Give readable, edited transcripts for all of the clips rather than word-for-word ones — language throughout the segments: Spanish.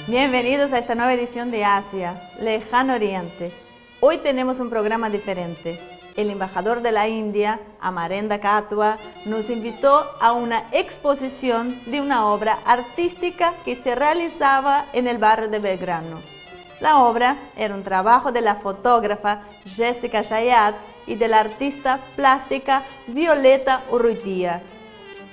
Bienvenidos a esta nueva edición de Asia, Lejano Oriente. Hoy tenemos un programa diferente. El embajador de la India, Amarenda Katwa, nos invitó a una exposición de una obra artística que se realizaba en el barrio de Belgrano. La obra era un trabajo de la fotógrafa Jessica Chayat y de la artista plástica Violeta Urrutia.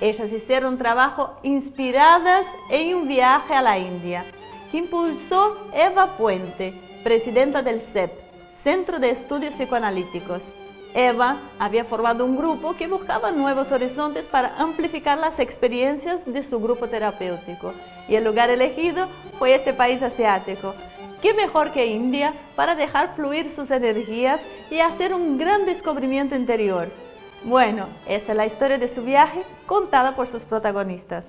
Ellas hicieron un trabajo inspiradas en un viaje a la India, que impulsó Eva Puente, presidenta del CEP, Centro de Estudios Psicoanalíticos. Eva había formado un grupo que buscaba nuevos horizontes para amplificar las experiencias de su grupo terapéutico. Y el lugar elegido fue este país asiático. ¿Qué mejor que India para dejar fluir sus energías y hacer un gran descubrimiento interior? Bueno, esta es la historia de su viaje contada por sus protagonistas.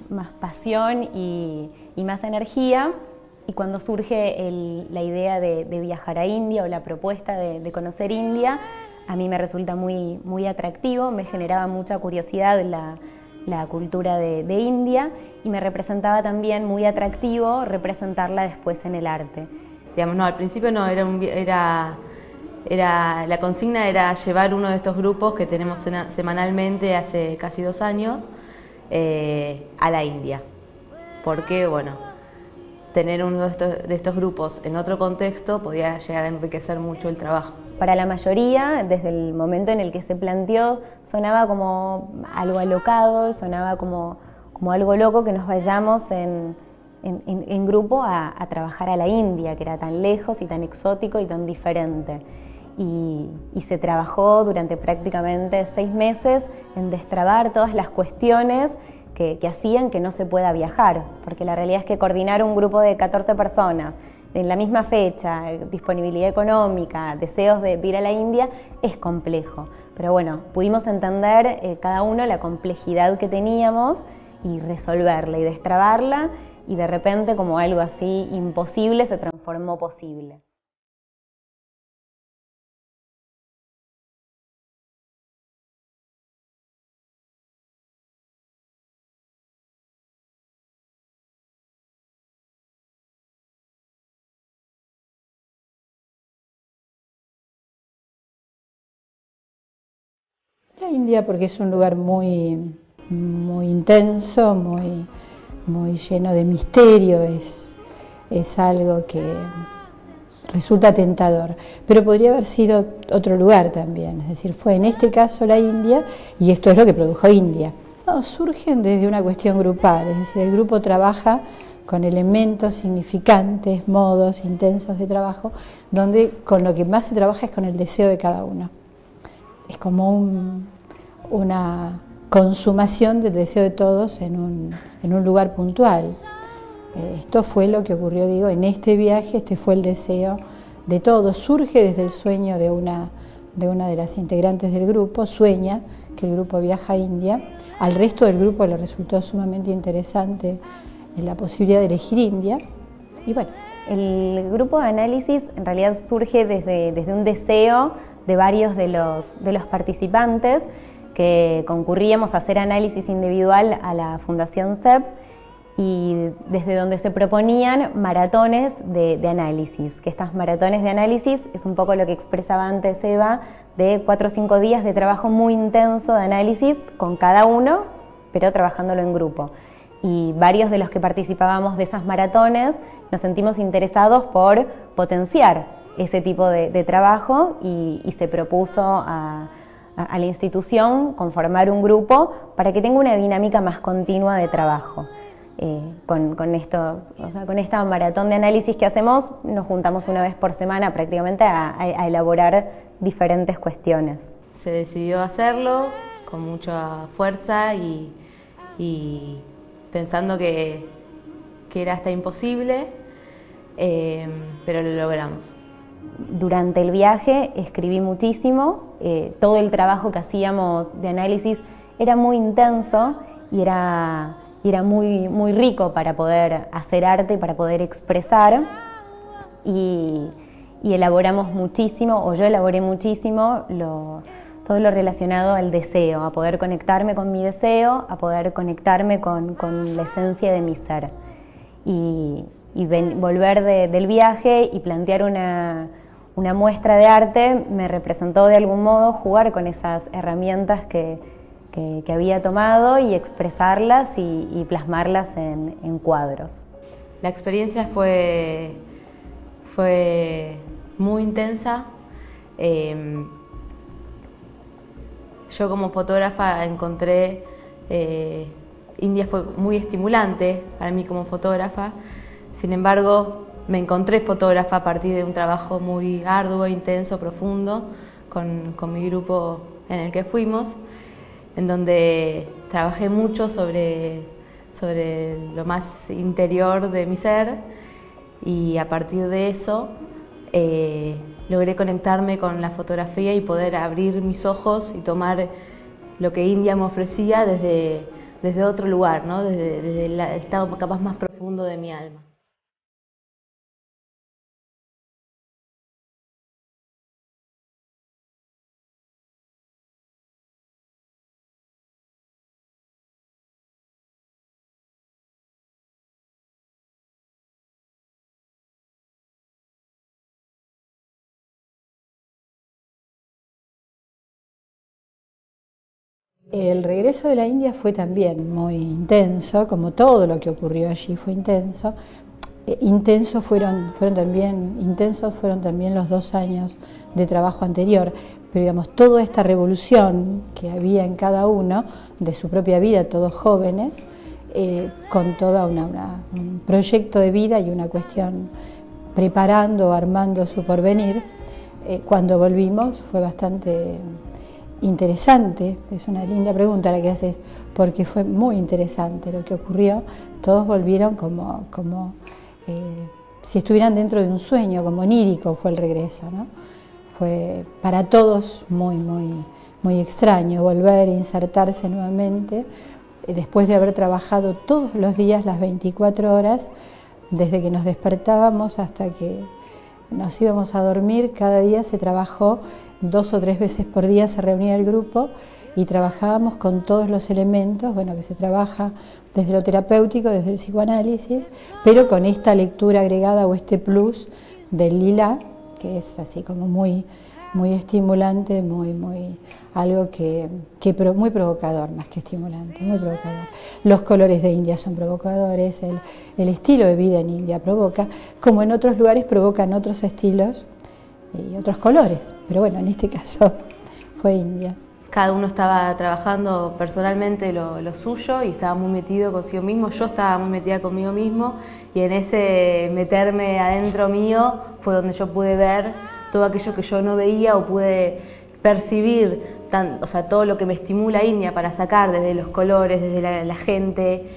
Más pasión y más energía, y cuando surge la idea de viajar a India o la propuesta de conocer India, a mí me resulta muy, muy atractivo, me generaba mucha curiosidad la cultura de India y me representaba también muy atractivo representarla después en el arte. Digamos, no, al principio no, la consigna era llevar uno de estos grupos que tenemos semanalmente hace casi 2 años a la India. Porque, bueno, tener uno de estos grupos en otro contexto podía llegar a enriquecer mucho el trabajo. Para la mayoría, desde el momento en el que se planteó, sonaba como algo alocado, sonaba como algo loco que nos vayamos en grupo a trabajar a la India, que era tan lejos y tan exótico y tan diferente. Y se trabajó durante prácticamente 6 meses en destrabar todas las cuestiones que hacían que no se pueda viajar, porque la realidad es que coordinar un grupo de 14 personas en la misma fecha, disponibilidad económica, deseos de ir a la India, es complejo. Pero bueno, pudimos entender cada uno la complejidad que teníamos y resolverla y destrabarla, y de repente como algo así imposible se transformó posible. La India porque es un lugar muy intenso, muy lleno de misterio, es algo que resulta tentador, pero podría haber sido otro lugar también, es decir, fue en este caso la India y esto es lo que produjo India. No, surgen desde una cuestión grupal, es decir, el grupo trabaja con elementos significantes, modos intensos de trabajo, donde con lo que más se trabaja es con el deseo de cada uno. Es como una consumación del deseo de todos en un lugar puntual. Esto fue lo que ocurrió, digo, en este viaje, este fue el deseo de todos. Surge desde el sueño de una de las integrantes del grupo, sueña que el grupo viaja a India. Al resto del grupo le resultó sumamente interesante la posibilidad de elegir India. Y bueno, el grupo de análisis en realidad surge desde un deseo de varios de los participantes que concurríamos a hacer análisis individual a la Fundación CEP, y desde donde se proponían maratones de análisis, que estas maratones de análisis es un poco lo que expresaba antes Eva, de 4 o 5 días de trabajo muy intenso de análisis con cada uno, pero trabajándolo en grupo. Y varios de los que participábamos de esas maratones nos sentimos interesados por potenciar ese tipo de trabajo y se propuso a la institución conformar un grupo para que tenga una dinámica más continua de trabajo. Con esta maratón de análisis que hacemos, nos juntamos una vez por semana prácticamente a elaborar diferentes cuestiones. Se decidió hacerlo con mucha fuerza y pensando que era hasta imposible, pero lo logramos. Durante el viaje escribí muchísimo, todo el trabajo que hacíamos de análisis era muy intenso y era muy rico para poder hacer arte y para poder expresar, y elaboramos muchísimo, o yo elaboré muchísimo, todo lo relacionado al deseo, a poder conectarme con mi deseo, a poder conectarme con la esencia de mi ser. Y volver del viaje y plantear una muestra de arte me representó de algún modo jugar con esas herramientas que había tomado y expresarlas y plasmarlas en cuadros. La experiencia fue muy intensa. Yo como fotógrafa encontré, India fue muy estimulante para mí como fotógrafa, sin embargo me encontré fotógrafa a partir de un trabajo muy arduo, intenso, profundo con mi grupo en el que fuimos, en donde trabajé mucho sobre lo más interior de mi ser, y a partir de eso logré conectarme con la fotografía y poder abrir mis ojos y tomar lo que India me ofrecía desde otro lugar, ¿no? desde el estado capaz más profundo de mi alma. El regreso de la India fue también muy intenso, como todo lo que ocurrió allí fue intenso. Intensos fueron también los 2 años de trabajo anterior, pero digamos, toda esta revolución que había en cada uno de su propia vida, todos jóvenes, con todo un proyecto de vida y una cuestión preparando, armando su porvenir, cuando volvimos fue bastante interesante. Es una linda pregunta la que haces, porque fue muy interesante lo que ocurrió. Todos volvieron como si estuvieran dentro de un sueño, como onírico fue el regreso, ¿no? Fue para todos muy extraño volver a insertarse nuevamente, después de haber trabajado todos los días las 24 horas, desde que nos despertábamos hasta que nos íbamos a dormir. Cada día se trabajó 2 o 3 veces por día, se reunía el grupo y trabajábamos con todos los elementos, bueno, que se trabaja desde lo terapéutico, desde el psicoanálisis, pero con esta lectura agregada o este plus del lila, que es así como muy estimulante, algo que muy provocador, más que estimulante, muy provocador. Los colores de India son provocadores, el estilo de vida en India provoca, como en otros lugares provocan otros estilos y otros colores, pero bueno, en este caso fue India. Cada uno estaba trabajando personalmente lo suyo y estaba muy metido consigo mismo. Yo estaba muy metida conmigo mismo y en ese meterme adentro mío fue donde yo pude ver todo aquello que yo no veía o pude percibir, o sea, todo lo que me estimula India para sacar desde los colores, desde la gente,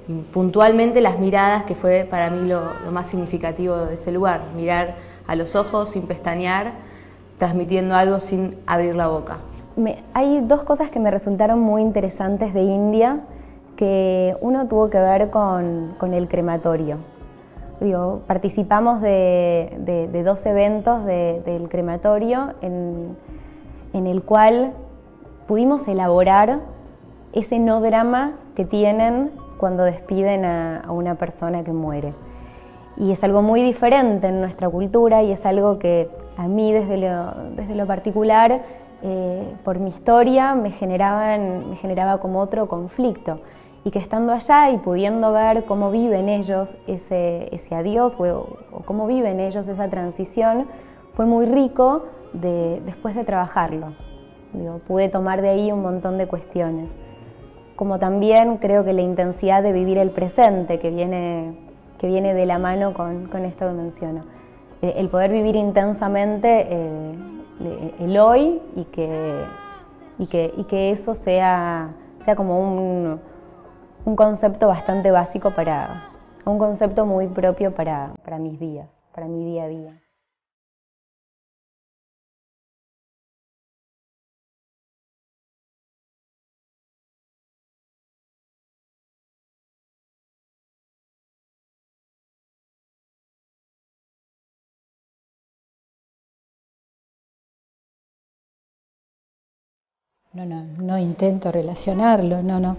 y puntualmente las miradas, que fue para mí lo más significativo de ese lugar, mirar a los ojos sin pestañear, transmitiendo algo sin abrir la boca. Hay 2 cosas que me resultaron muy interesantes de India, que uno tuvo que ver con el crematorio. Digo, participamos de 2 eventos del crematorio en el cual pudimos elaborar ese no drama que tienen cuando despiden a una persona que muere. Y es algo muy diferente en nuestra cultura y es algo que a mí desde lo particular, por mi historia, me generaba como otro conflicto. Y que estando allá y pudiendo ver cómo viven ellos ese adiós o cómo viven ellos esa transición, fue muy rico después de trabajarlo. Digo, pude tomar de ahí un montón de cuestiones. Como también creo que la intensidad de vivir el presente que viene de la mano con esto que menciono. El poder vivir intensamente el hoy y que eso sea como un concepto bastante básico, un concepto muy propio para mis días, para mi día a día. No intento relacionarlo, no,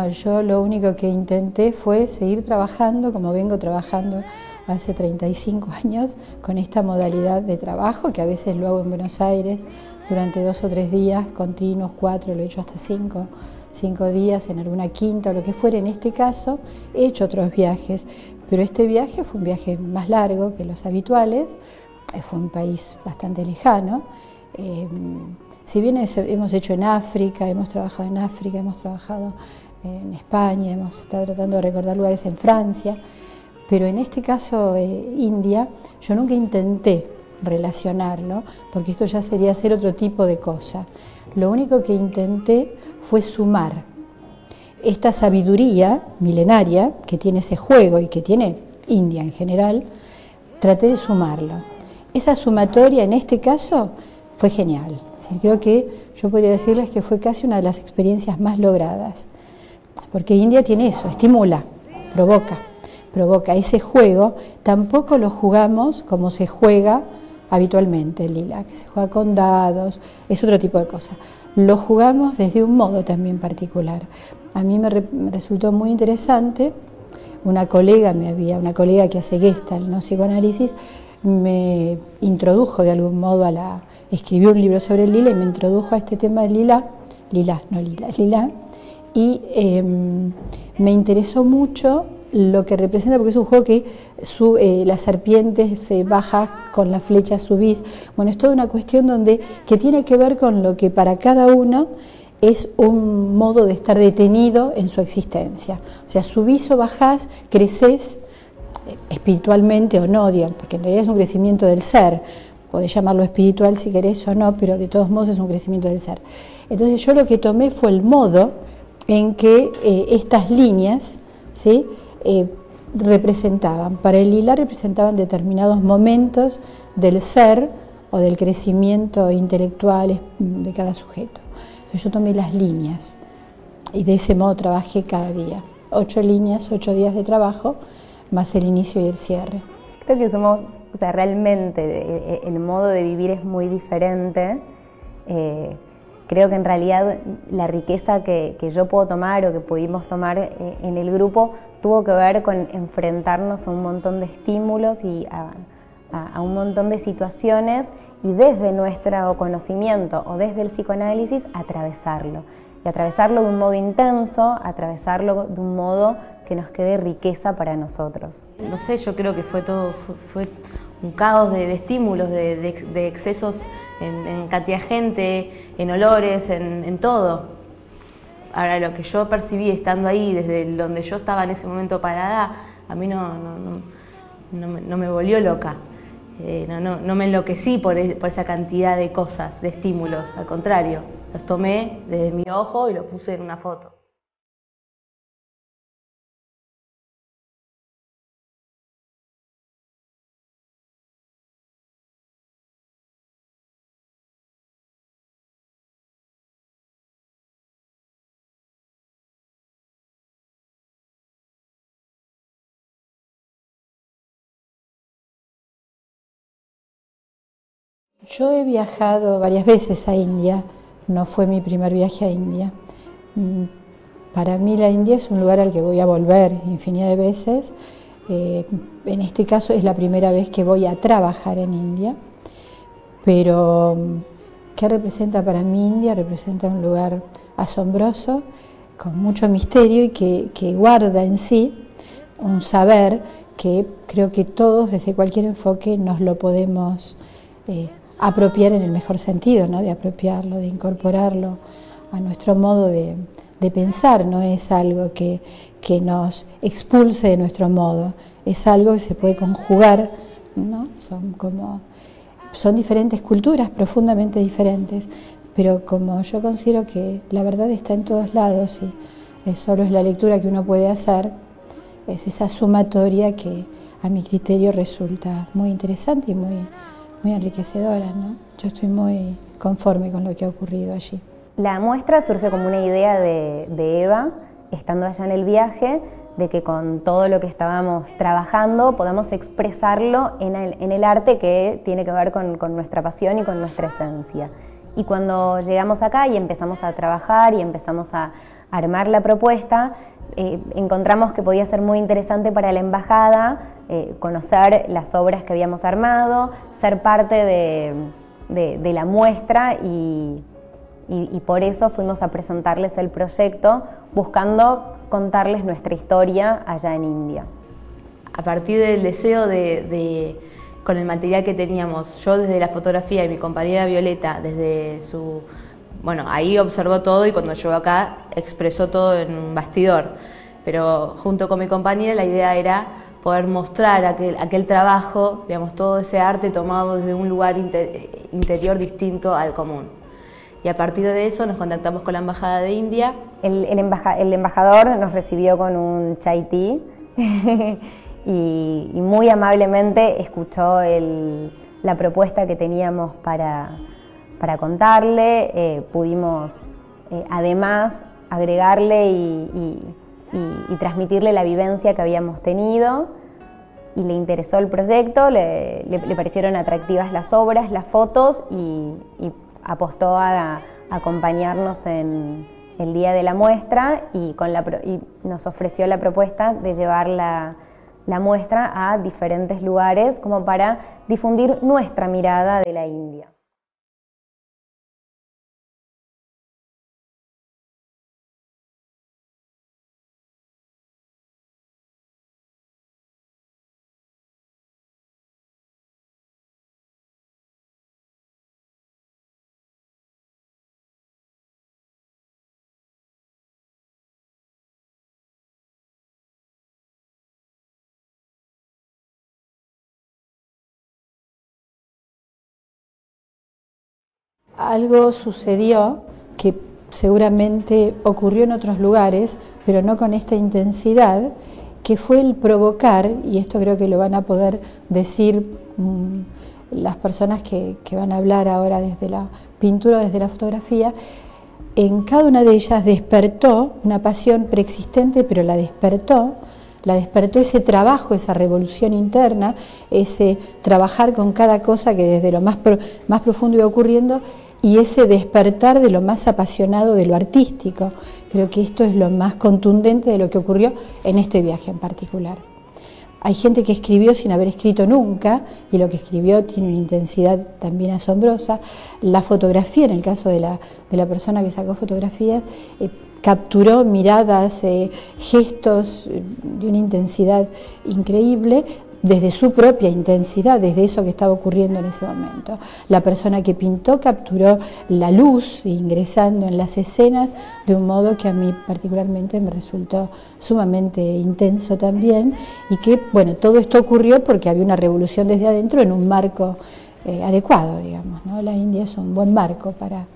yo lo único que intenté fue seguir trabajando como vengo trabajando hace 35 años con esta modalidad de trabajo, que a veces lo hago en Buenos Aires durante 2 o 3 días continuos, 4, lo he hecho hasta 5 días en alguna quinta o lo que fuera. En este caso he hecho otros viajes, pero este viaje fue un viaje más largo que los habituales, fue un país bastante lejano. Si bien hemos hecho en África, hemos trabajado en España, hemos estado tratando de recordar lugares en Francia, pero en este caso India, yo nunca intenté relacionarlo, porque esto ya sería hacer otro tipo de cosa. Lo único que intenté fue sumar esta sabiduría milenaria que tiene ese juego y que tiene India en general, traté de sumarlo. Esa sumatoria en este caso fue genial. Sí, creo que yo podría decirles que fue casi una de las experiencias más logradas, porque India tiene eso, estimula, provoca ese juego. Tampoco lo jugamos como se juega habitualmente el lila, que se juega con dados, es otro tipo de cosa. Lo jugamos desde un modo también particular. A mí me resultó muy interesante, una colega que hace Gestalt, no psicoanálisis, me introdujo de algún modo escribió un libro sobre el lila y me introdujo a este tema del lila lilás, no lila, es lilá, y me interesó mucho lo que representa, porque es un juego que la serpiente se baja, con la flecha subís. Bueno, es toda una cuestión que tiene que ver con lo que para cada uno es un modo de estar detenido en su existencia. O sea, subís o bajás, creces espiritualmente o no, digamos, porque en realidad es un crecimiento del ser. Podés llamarlo espiritual si querés o no, pero de todos modos es un crecimiento del ser. Entonces yo lo que tomé fue el modo en que estas líneas, ¿sí?, representaban. Para el lila representaban determinados momentos del ser o del crecimiento intelectual de cada sujeto. Entonces yo tomé las líneas y de ese modo trabajé cada día. 8 líneas, 8 días de trabajo, más el inicio y el cierre. Creo que somos, o sea, realmente el modo de vivir es muy diferente. Creo que en realidad la riqueza que yo puedo tomar o que pudimos tomar en el grupo tuvo que ver con enfrentarnos a un montón de estímulos y a un montón de situaciones y desde nuestro conocimiento o desde el psicoanálisis atravesarlo. Y atravesarlo de un modo intenso, atravesarlo de un modo que nos quede riqueza para nosotros. No sé, yo creo que fue un caos de estímulos, de excesos en cantidad de gente, en olores, en todo. Ahora, lo que yo percibí estando ahí, desde donde yo estaba en ese momento parada, a mí no me volvió loca. No me enloquecí por esa cantidad de cosas, de estímulos. Al contrario, los tomé desde mi ojo y los puse en una foto. Yo he viajado varias veces a India, no fue mi primer viaje a India. Para mí la India es un lugar al que voy a volver infinidad de veces. En este caso es la primera vez que voy a trabajar en India, pero ¿qué representa para mí India? Representa un lugar asombroso, con mucho misterio y que guarda en sí un saber que creo que todos desde cualquier enfoque nos lo podemos apropiar en el mejor sentido, ¿no? De apropiarlo, de incorporarlo a nuestro modo de pensar. No es algo que nos expulse de nuestro modo, es algo que se puede conjugar, ¿no? Son diferentes culturas, profundamente diferentes, pero como yo considero que la verdad está en todos lados y solo es la lectura que uno puede hacer, es esa sumatoria que a mi criterio resulta muy interesante y muy enriquecedora, ¿no? Yo estoy muy conforme con lo que ha ocurrido allí. La muestra surge como una idea de Eva, estando allá en el viaje, de que con todo lo que estábamos trabajando podamos expresarlo en el arte que tiene que ver con nuestra pasión y con nuestra esencia. Y cuando llegamos acá y empezamos a trabajar y empezamos a armar la propuesta, encontramos que podía ser muy interesante para la embajada conocer las obras que habíamos armado, ser parte de la muestra y por eso fuimos a presentarles el proyecto buscando contarles nuestra historia allá en India. A partir del deseo con el material que teníamos, yo desde la fotografía y mi compañera Violeta desde su... Bueno, ahí observó todo y cuando llegó acá expresó todo en un bastidor, pero junto con mi compañera la idea era poder mostrar aquel trabajo, digamos, todo ese arte tomado desde un lugar interior distinto al común. Y a partir de eso nos contactamos con la Embajada de India. El embajador nos recibió con un chai tea y muy amablemente escuchó la propuesta que teníamos para contarle. Pudimos además agregarle y transmitirle la vivencia que habíamos tenido y le interesó el proyecto, le parecieron atractivas las obras, las fotos y apostó a acompañarnos en el día de la muestra y nos ofreció la propuesta de llevar la muestra a diferentes lugares como para difundir nuestra mirada de la India. algo sucedió que seguramente ocurrió en otros lugares, pero no con esta intensidad, que fue el provocar, y esto creo que lo van a poder decir las personas que van a hablar ahora desde la pintura o desde la fotografía. En cada una de ellas despertó una pasión preexistente, pero la despertó ese trabajo, esa revolución interna, ese trabajar con cada cosa que desde lo más profundo iba ocurriendo, y ese despertar de lo más apasionado de lo artístico. Creo que esto es lo más contundente de lo que ocurrió en este viaje en particular. Hay gente que escribió sin haber escrito nunca, y lo que escribió tiene una intensidad también asombrosa. La fotografía, en el caso de la persona que sacó fotografías, capturó miradas, gestos de una intensidad increíble, desde su propia intensidad, desde eso que estaba ocurriendo en ese momento. La persona que pintó capturó la luz ingresando en las escenas de un modo que a mí particularmente me resultó sumamente intenso también, y que, bueno, todo esto ocurrió porque había una revolución desde adentro en un marco adecuado, digamos, ¿no? La India es un buen marco para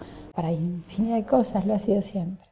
infinidad de cosas, lo ha sido siempre.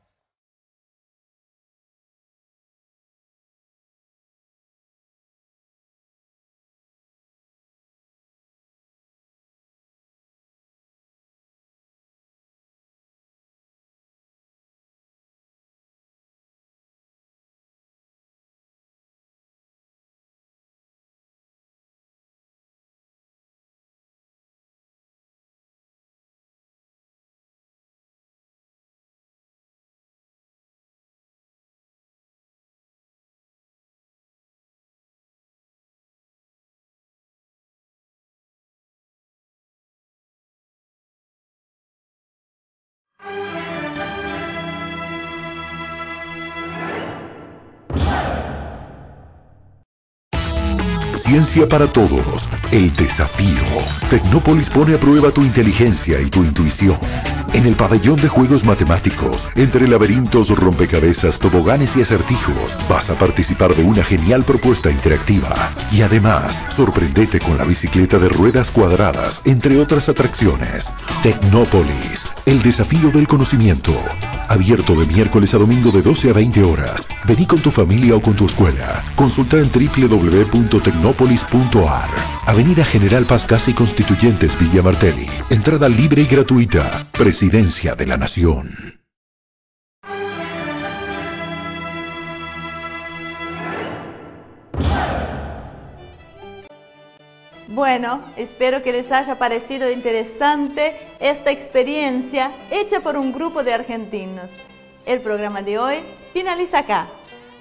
Ciencia para todos, el desafío. Tecnópolis pone a prueba tu inteligencia y tu intuición. En el pabellón de juegos matemáticos, entre laberintos, rompecabezas, toboganes y acertijos, vas a participar de una genial propuesta interactiva. Y además, sorprendete con la bicicleta de ruedas cuadradas, entre otras atracciones. Tecnópolis, el desafío del conocimiento. Abierto de miércoles a domingo de 12 a 20 horas. Vení con tu familia o con tu escuela. Consulta en www.tecnopolis.ar. Avenida General Paz Casa y Constituyentes, Villa Martelli. Entrada libre y gratuita. Presidencia de la Nación. Bueno, espero que les haya parecido interesante esta experiencia hecha por un grupo de argentinos. El programa de hoy finaliza acá.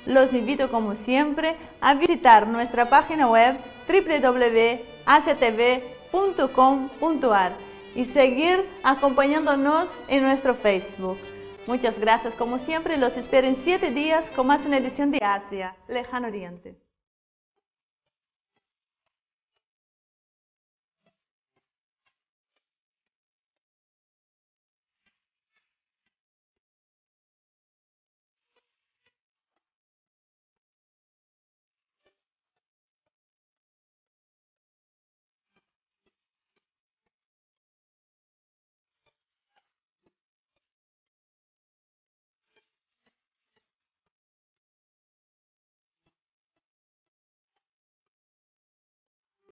Los invito como siempre a visitar nuestra página web www.asiatv.com.ar y seguir acompañándonos en nuestro Facebook. Muchas gracias como siempre, los espero en 7 días con más una edición de Asia, Lejano Oriente.